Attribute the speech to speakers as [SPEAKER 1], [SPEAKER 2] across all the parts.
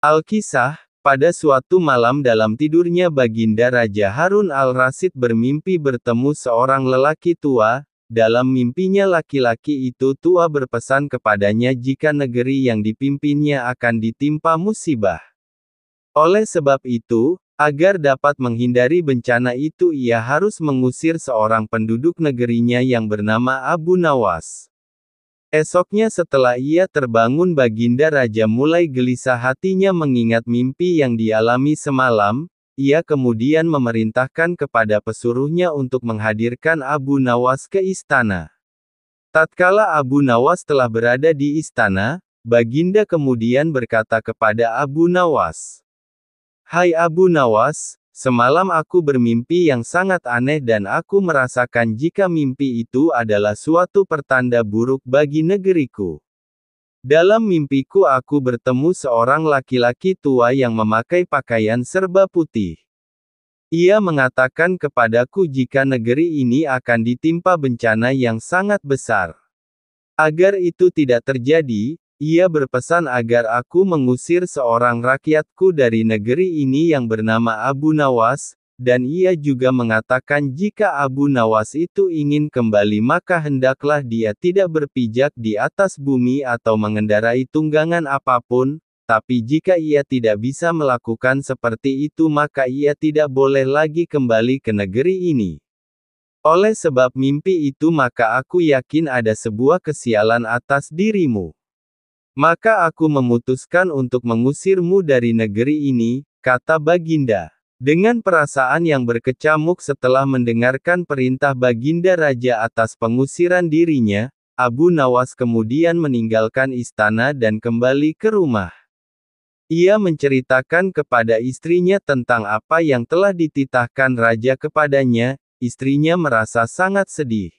[SPEAKER 1] Alkisah, pada suatu malam dalam tidurnya Baginda Raja Harun al-Rasyid bermimpi bertemu seorang lelaki tua. Dalam mimpinya laki-laki itu tua berpesan kepadanya jika negeri yang dipimpinnya akan ditimpa musibah. Oleh sebab itu, agar dapat menghindari bencana itu ia harus mengusir seorang penduduk negerinya yang bernama Abu Nawas. Esoknya setelah ia terbangun Baginda Raja mulai gelisah hatinya mengingat mimpi yang dialami semalam. Ia kemudian memerintahkan kepada pesuruhnya untuk menghadirkan Abu Nawas ke istana. Tatkala Abu Nawas telah berada di istana, Baginda kemudian berkata kepada Abu Nawas, "Hai Abu Nawas, semalam aku bermimpi yang sangat aneh dan aku merasakan jika mimpi itu adalah suatu pertanda buruk bagi negeriku. Dalam mimpiku aku bertemu seorang laki-laki tua yang memakai pakaian serba putih. Ia mengatakan kepadaku jika negeri ini akan ditimpa bencana yang sangat besar. Agar itu tidak terjadi, ia berpesan agar aku mengusir seorang rakyatku dari negeri ini yang bernama Abu Nawas, dan ia juga mengatakan jika Abu Nawas itu ingin kembali maka hendaklah dia tidak berpijak di atas bumi atau mengendarai tunggangan apapun, tapi jika ia tidak bisa melakukan seperti itu maka ia tidak boleh lagi kembali ke negeri ini. Oleh sebab mimpi itu maka aku yakin ada sebuah kesialan atas dirimu. Maka aku memutuskan untuk mengusirmu dari negeri ini," kata Baginda. Dengan perasaan yang berkecamuk setelah mendengarkan perintah Baginda Raja atas pengusiran dirinya, Abu Nawas kemudian meninggalkan istana dan kembali ke rumah. Ia menceritakan kepada istrinya tentang apa yang telah dititahkan Raja kepadanya. Istrinya merasa sangat sedih.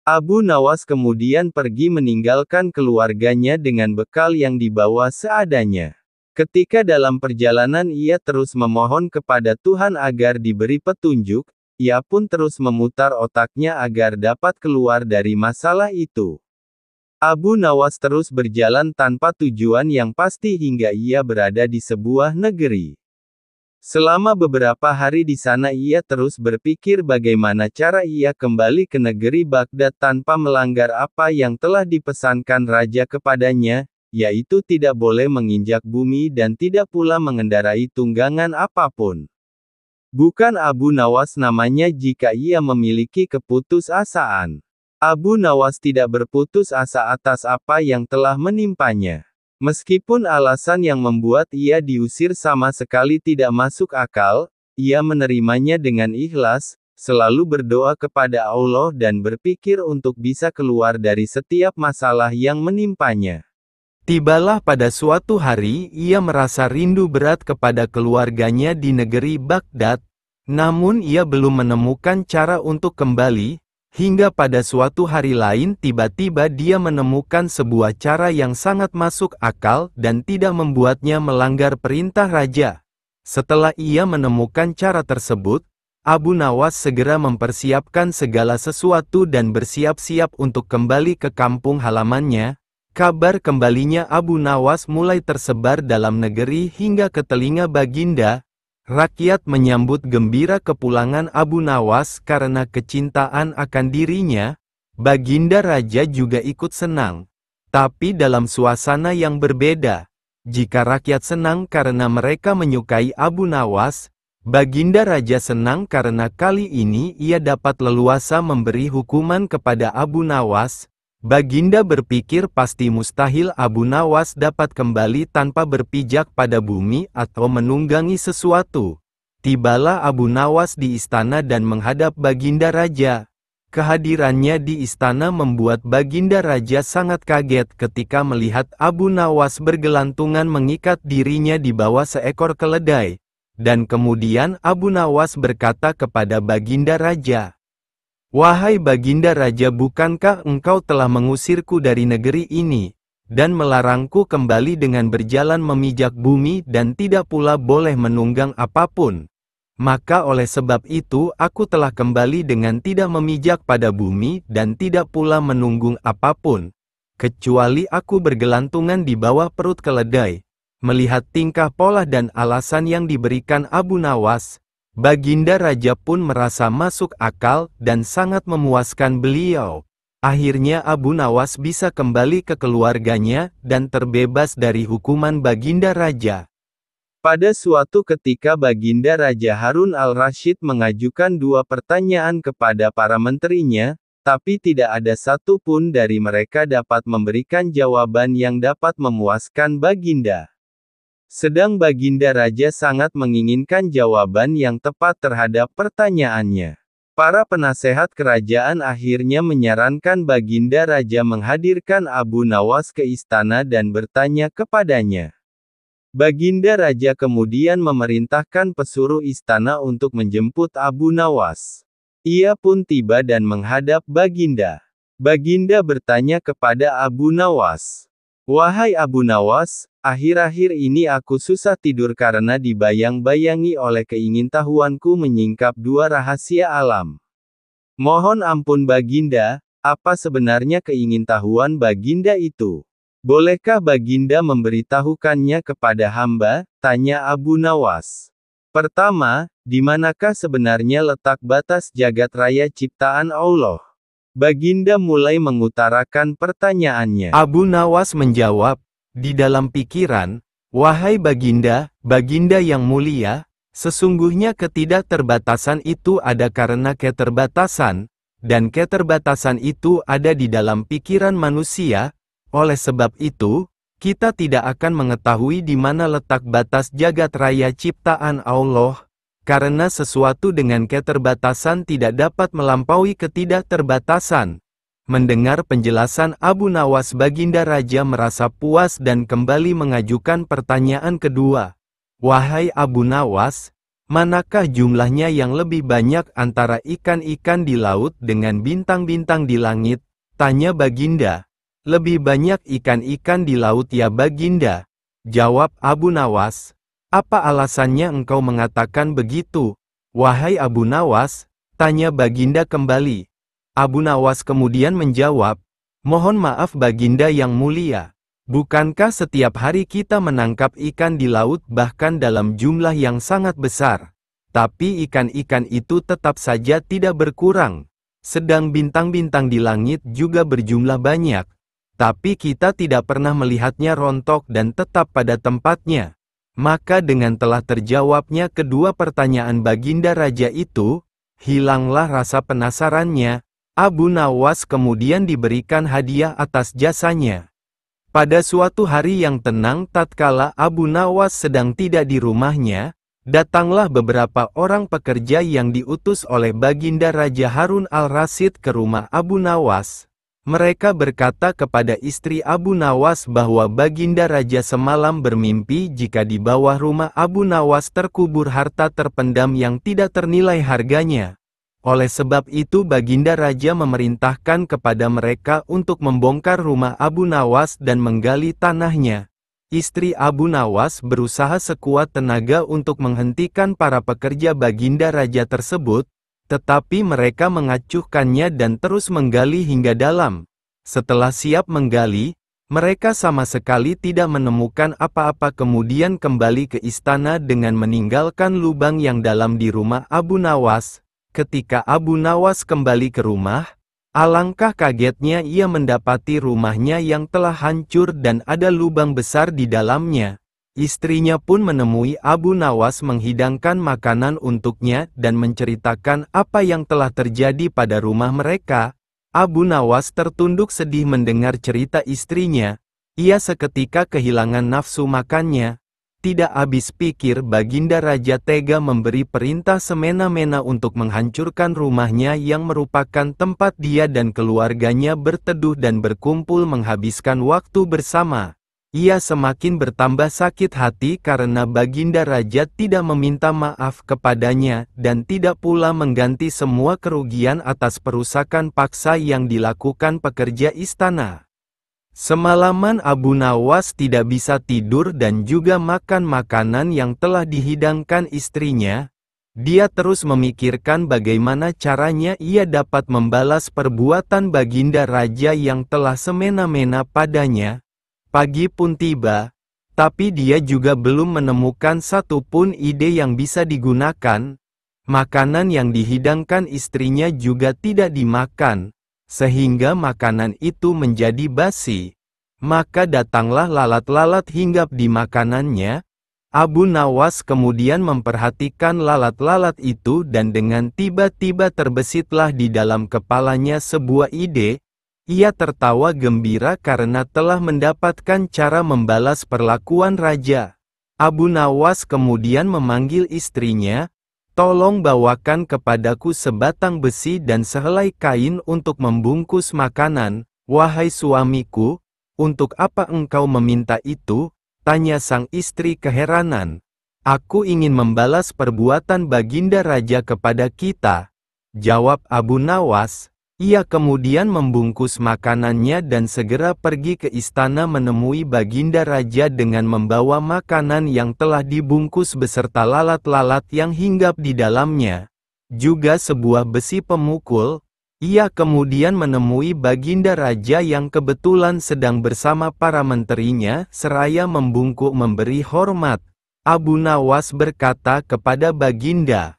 [SPEAKER 1] Abu Nawas kemudian pergi meninggalkan keluarganya dengan bekal yang dibawa seadanya. Ketika dalam perjalanan ia terus memohon kepada Tuhan agar diberi petunjuk, ia pun terus memutar otaknya agar dapat keluar dari masalah itu. Abu Nawas terus berjalan tanpa tujuan yang pasti hingga ia berada di sebuah negeri. Selama beberapa hari di sana ia terus berpikir bagaimana cara ia kembali ke negeri Baghdad tanpa melanggar apa yang telah dipesankan Raja kepadanya, yaitu tidak boleh menginjak bumi dan tidak pula mengendarai tunggangan apapun. Bukan Abu Nawas namanya jika ia memiliki keputusasaan. Abu Nawas tidak berputus asa atas apa yang telah menimpanya. Meskipun alasan yang membuat ia diusir sama sekali tidak masuk akal, ia menerimanya dengan ikhlas, selalu berdoa kepada Allah dan berpikir untuk bisa keluar dari setiap masalah yang menimpanya. Tibalah pada suatu hari ia merasa rindu berat kepada keluarganya di negeri Baghdad, namun ia belum menemukan cara untuk kembali. Hingga pada suatu hari lain tiba-tiba dia menemukan sebuah cara yang sangat masuk akal dan tidak membuatnya melanggar perintah raja. Setelah ia menemukan cara tersebut, Abu Nawas segera mempersiapkan segala sesuatu dan bersiap-siap untuk kembali ke kampung halamannya. Kabar kembalinya Abu Nawas mulai tersebar dalam negeri hingga ke telinga Baginda. Rakyat menyambut gembira kepulangan Abu Nawas karena kecintaan akan dirinya. Baginda Raja juga ikut senang. Tapi dalam suasana yang berbeda. Jika rakyat senang karena mereka menyukai Abu Nawas, Baginda Raja senang karena kali ini ia dapat leluasa memberi hukuman kepada Abu Nawas. Baginda berpikir pasti mustahil Abu Nawas dapat kembali tanpa berpijak pada bumi atau menunggangi sesuatu. Tibalah Abu Nawas di istana dan menghadap Baginda Raja. Kehadirannya di istana membuat Baginda Raja sangat kaget ketika melihat Abu Nawas bergelantungan mengikat dirinya di bawah seekor keledai. Dan kemudian Abu Nawas berkata kepada Baginda Raja, "Wahai Baginda Raja, bukankah engkau telah mengusirku dari negeri ini, dan melarangku kembali dengan berjalan memijak bumi dan tidak pula boleh menunggang apapun? Maka oleh sebab itu aku telah kembali dengan tidak memijak pada bumi dan tidak pula menunggung apapun, kecuali aku bergelantungan di bawah perut keledai. Melihat tingkah pola dan alasan yang diberikan Abu Nawas, Baginda Raja pun merasa masuk akal dan sangat memuaskan beliau. Akhirnya Abu Nawas bisa kembali ke keluarganya dan terbebas dari hukuman Baginda Raja. Pada suatu ketika Baginda Raja Harun al-Rasyid mengajukan 2 pertanyaan kepada para menterinya, tapi tidak ada satu pun dari mereka dapat memberikan jawaban yang dapat memuaskan Baginda. Sedang Baginda Raja sangat menginginkan jawaban yang tepat terhadap pertanyaannya. Para penasehat kerajaan akhirnya menyarankan Baginda Raja menghadirkan Abu Nawas ke istana dan bertanya kepadanya. Baginda Raja kemudian memerintahkan pesuruh istana untuk menjemput Abu Nawas. Ia pun tiba dan menghadap Baginda. Baginda bertanya kepada Abu Nawas, "Wahai Abu Nawas, akhir-akhir ini aku susah tidur karena dibayang-bayangi oleh keingintahuanku menyingkap 2 rahasia alam. Mohon ampun Baginda, apa sebenarnya keingintahuan Baginda itu? Bolehkah Baginda memberitahukannya kepada hamba?" tanya Abu Nawas. Pertama, di manakah sebenarnya letak batas jagat raya ciptaan Allah? Baginda mulai mengutarakan pertanyaannya. Abu Nawas menjawab, "Di dalam pikiran, wahai Baginda, Baginda yang mulia, sesungguhnya ketidakterbatasan itu ada karena keterbatasan, dan keterbatasan itu ada di dalam pikiran manusia. Oleh sebab itu, kita tidak akan mengetahui di mana letak batas jagat raya ciptaan Allah, karena sesuatu dengan keterbatasan tidak dapat melampaui ketidakterbatasan." Mendengar penjelasan Abu Nawas, Baginda Raja merasa puas dan kembali mengajukan pertanyaan kedua. "Wahai Abu Nawas, manakah jumlahnya yang lebih banyak antara ikan-ikan di laut dengan bintang-bintang di langit?" tanya Baginda. "Lebih banyak ikan-ikan di laut ya Baginda," jawab Abu Nawas. "Apa alasannya engkau mengatakan begitu, wahai Abu Nawas?" tanya Baginda kembali. Abu Nawas kemudian menjawab, "Mohon maaf Baginda yang mulia, bukankah setiap hari kita menangkap ikan di laut bahkan dalam jumlah yang sangat besar? Tapi ikan-ikan itu tetap saja tidak berkurang. Sedang bintang-bintang di langit juga berjumlah banyak, tapi kita tidak pernah melihatnya rontok dan tetap pada tempatnya." Maka dengan telah terjawabnya kedua pertanyaan Baginda Raja itu, hilanglah rasa penasarannya. Abu Nawas kemudian diberikan hadiah atas jasanya. Pada suatu hari yang tenang tatkala Abu Nawas sedang tidak di rumahnya, datanglah beberapa orang pekerja yang diutus oleh Baginda Raja Harun al-Rasyid ke rumah Abu Nawas. Mereka berkata kepada istri Abu Nawas bahwa Baginda Raja semalam bermimpi jika di bawah rumah Abu Nawas terkubur harta terpendam yang tidak ternilai harganya. Oleh sebab itu Baginda Raja memerintahkan kepada mereka untuk membongkar rumah Abu Nawas dan menggali tanahnya. Istri Abu Nawas berusaha sekuat tenaga untuk menghentikan para pekerja Baginda Raja tersebut, tetapi mereka mengacuhkannya dan terus menggali hingga dalam. Setelah siap menggali, mereka sama sekali tidak menemukan apa-apa, kemudian kembali ke istana dengan meninggalkan lubang yang dalam di rumah Abu Nawas. Ketika Abu Nawas kembali ke rumah, alangkah kagetnya ia mendapati rumahnya yang telah hancur dan ada lubang besar di dalamnya. Istrinya pun menemui Abu Nawas menghidangkan makanan untuknya dan menceritakan apa yang telah terjadi pada rumah mereka. Abu Nawas tertunduk sedih mendengar cerita istrinya. Ia seketika kehilangan nafsu makannya. Tidak habis pikir Baginda Raja tega memberi perintah semena-mena untuk menghancurkan rumahnya yang merupakan tempat dia dan keluarganya berteduh dan berkumpul menghabiskan waktu bersama. Ia semakin bertambah sakit hati karena Baginda Raja tidak meminta maaf kepadanya dan tidak pula mengganti semua kerugian atas perusakan paksa yang dilakukan pekerja istana. Semalaman Abu Nawas tidak bisa tidur dan juga makan makanan yang telah dihidangkan istrinya. Dia terus memikirkan bagaimana caranya ia dapat membalas perbuatan Baginda Raja yang telah semena-mena padanya. Pagi pun tiba. Tapi dia juga belum menemukan satu pun ide yang bisa digunakan. Makanan yang dihidangkan istrinya juga tidak dimakan, sehingga makanan itu menjadi basi. Maka datanglah lalat-lalat hinggap di makanannya. Abu Nawas kemudian memperhatikan lalat-lalat itu dan dengan tiba-tiba terbesitlah di dalam kepalanya sebuah ide. Ia tertawa gembira karena telah mendapatkan cara membalas perlakuan raja. Abu Nawas kemudian memanggil istrinya, "Tolong bawakan kepadaku sebatang besi dan sehelai kain untuk membungkus makanan." "Wahai suamiku, untuk apa engkau meminta itu?" tanya sang istri keheranan. "Aku ingin membalas perbuatan Baginda Raja kepada kita," jawab Abu Nawas. Ia kemudian membungkus makanannya dan segera pergi ke istana menemui Baginda Raja dengan membawa makanan yang telah dibungkus beserta lalat-lalat yang hinggap di dalamnya. Juga sebuah besi pemukul. Ia kemudian menemui Baginda Raja yang kebetulan sedang bersama para menterinya seraya membungkuk memberi hormat. Abu Nawas berkata kepada Baginda,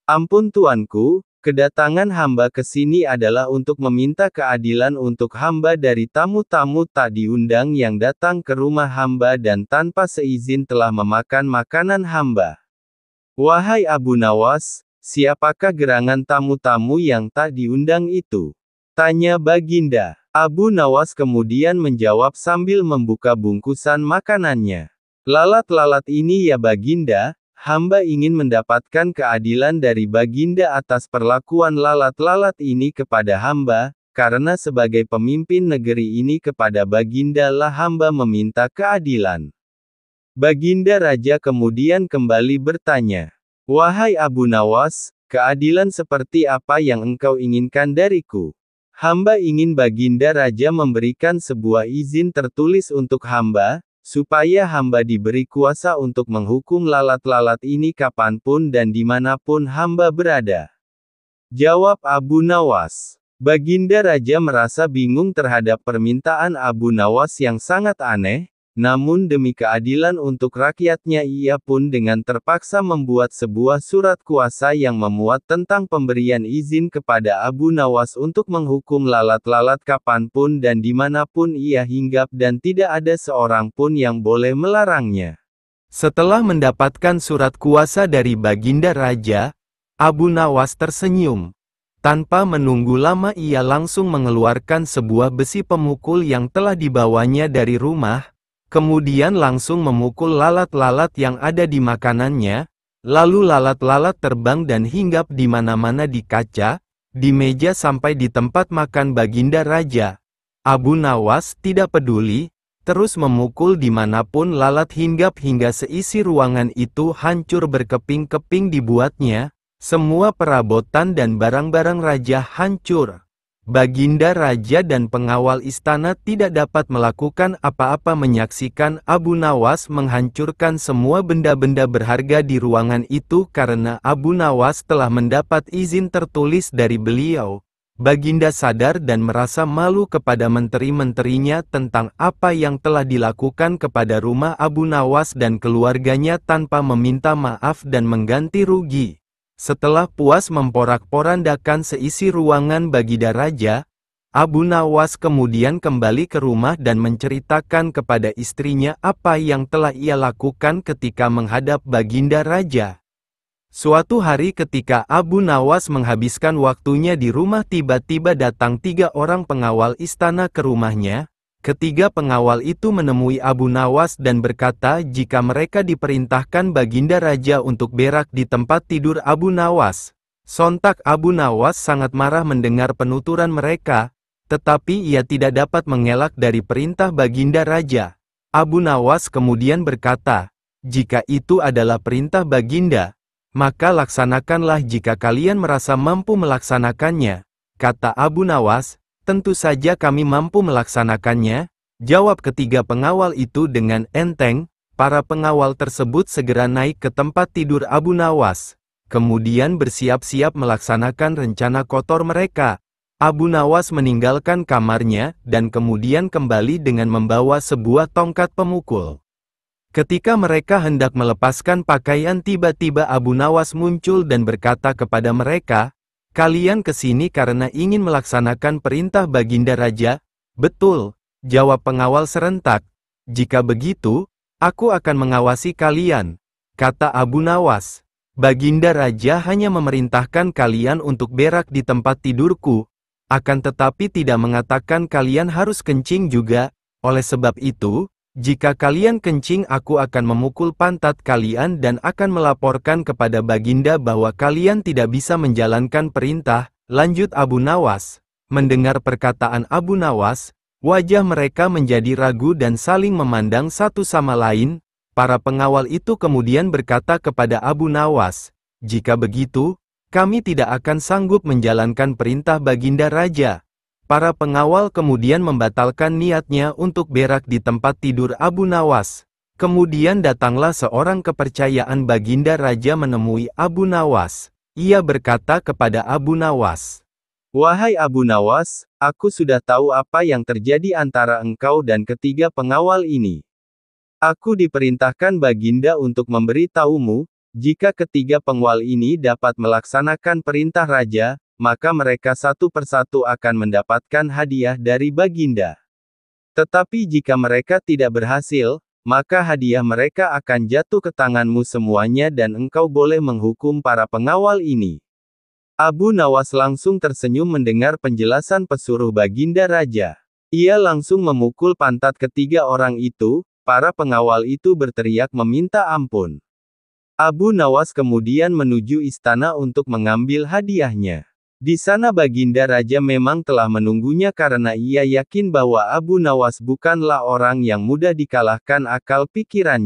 [SPEAKER 1] "Ampun tuanku, kedatangan hamba ke sini adalah untuk meminta keadilan untuk hamba dari tamu-tamu tak diundang yang datang ke rumah hamba dan tanpa seizin telah memakan makanan hamba." "Wahai Abu Nawas, siapakah gerangan tamu-tamu yang tak diundang itu?" tanya Baginda. Abu Nawas kemudian menjawab sambil membuka bungkusan makanannya. "Lalat-lalat ini ya Baginda. Hamba ingin mendapatkan keadilan dari Baginda atas perlakuan lalat-lalat ini kepada hamba, karena sebagai pemimpin negeri ini kepada Baginda lah hamba meminta keadilan." Baginda Raja kemudian kembali bertanya, "Wahai Abu Nawas, keadilan seperti apa yang engkau inginkan dariku?" "Hamba ingin Baginda Raja memberikan sebuah izin tertulis untuk hamba, supaya hamba diberi kuasa untuk menghukum lalat-lalat ini kapanpun dan dimanapun hamba berada," jawab Abu Nawas. Baginda Raja merasa bingung terhadap permintaan Abu Nawas yang sangat aneh, namun demi keadilan untuk rakyatnya ia pun dengan terpaksa membuat sebuah surat kuasa yang memuat tentang pemberian izin kepada Abu Nawas untuk menghukum lalat-lalat kapanpun dan dimanapun ia hinggap dan tidak ada seorang pun yang boleh melarangnya. Setelah mendapatkan surat kuasa dari Baginda Raja, Abu Nawas tersenyum. Tanpa menunggu lama ia langsung mengeluarkan sebuah besi pemukul yang telah dibawanya dari rumah, kemudian langsung memukul lalat-lalat yang ada di makanannya, lalu lalat-lalat terbang dan hinggap di mana-mana di kaca, di meja sampai di tempat makan Baginda Raja. Abu Nawas tidak peduli, terus memukul dimanapun lalat hinggap hingga seisi ruangan itu hancur berkeping-keping dibuatnya, semua perabotan dan barang-barang raja hancur. Baginda Raja dan pengawal istana tidak dapat melakukan apa-apa menyaksikan Abu Nawas menghancurkan semua benda-benda berharga di ruangan itu karena Abu Nawas telah mendapat izin tertulis dari beliau. Baginda sadar dan merasa malu kepada menteri-menterinya tentang apa yang telah dilakukan kepada rumah Abu Nawas dan keluarganya tanpa meminta maaf dan mengganti rugi. Setelah puas memporak-porandakan seisi ruangan Baginda Raja, Abu Nawas kemudian kembali ke rumah dan menceritakan kepada istrinya apa yang telah ia lakukan ketika menghadap Baginda Raja. Suatu hari ketika Abu Nawas menghabiskan waktunya di rumah tiba-tiba datang 3 orang pengawal istana ke rumahnya. Ketiga pengawal itu menemui Abu Nawas dan berkata jika mereka diperintahkan Baginda Raja untuk berak di tempat tidur Abu Nawas. Sontak Abu Nawas sangat marah mendengar penuturan mereka, tetapi ia tidak dapat mengelak dari perintah Baginda Raja. Abu Nawas kemudian berkata, "Jika itu adalah perintah Baginda, maka laksanakanlah jika kalian merasa mampu melaksanakannya." Kata Abu Nawas, "Tentu saja kami mampu melaksanakannya," jawab ketiga pengawal itu dengan enteng. Para pengawal tersebut segera naik ke tempat tidur Abu Nawas, kemudian bersiap-siap melaksanakan rencana kotor mereka. Abu Nawas meninggalkan kamarnya, dan kemudian kembali dengan membawa sebuah tongkat pemukul. Ketika mereka hendak melepaskan pakaian, tiba-tiba Abu Nawas muncul dan berkata kepada mereka, "Kalian ke sini karena ingin melaksanakan perintah Baginda Raja?" "Betul," jawab pengawal serentak. "Jika begitu, aku akan mengawasi kalian," kata Abu Nawas. "Baginda Raja hanya memerintahkan kalian untuk berak di tempat tidurku, akan tetapi tidak mengatakan kalian harus kencing juga. Oleh sebab itu, jika kalian kencing, aku akan memukul pantat kalian dan akan melaporkan kepada Baginda bahwa kalian tidak bisa menjalankan perintah," lanjut Abu Nawas. Mendengar perkataan Abu Nawas, wajah mereka menjadi ragu dan saling memandang satu sama lain. Para pengawal itu kemudian berkata kepada Abu Nawas, "Jika begitu, kami tidak akan sanggup menjalankan perintah Baginda Raja." Para pengawal kemudian membatalkan niatnya untuk berak di tempat tidur Abu Nawas. Kemudian datanglah seorang kepercayaan Baginda Raja menemui Abu Nawas. Ia berkata kepada Abu Nawas, "Wahai Abu Nawas, aku sudah tahu apa yang terjadi antara engkau dan ketiga pengawal ini. Aku diperintahkan Baginda untuk memberitahumu, jika ketiga pengawal ini dapat melaksanakan perintah Raja, maka mereka satu persatu akan mendapatkan hadiah dari Baginda. Tetapi jika mereka tidak berhasil, maka hadiah mereka akan jatuh ke tanganmu semuanya dan engkau boleh menghukum para pengawal ini." Abu Nawas langsung tersenyum mendengar penjelasan pesuruh Baginda Raja. Ia langsung memukul pantat ketiga orang itu. Para pengawal itu berteriak meminta ampun. Abu Nawas kemudian menuju istana untuk mengambil hadiahnya. Di sana Baginda Raja memang telah menunggunya karena ia yakin bahwa Abu Nawas bukanlah orang yang mudah dikalahkan akal pikirannya.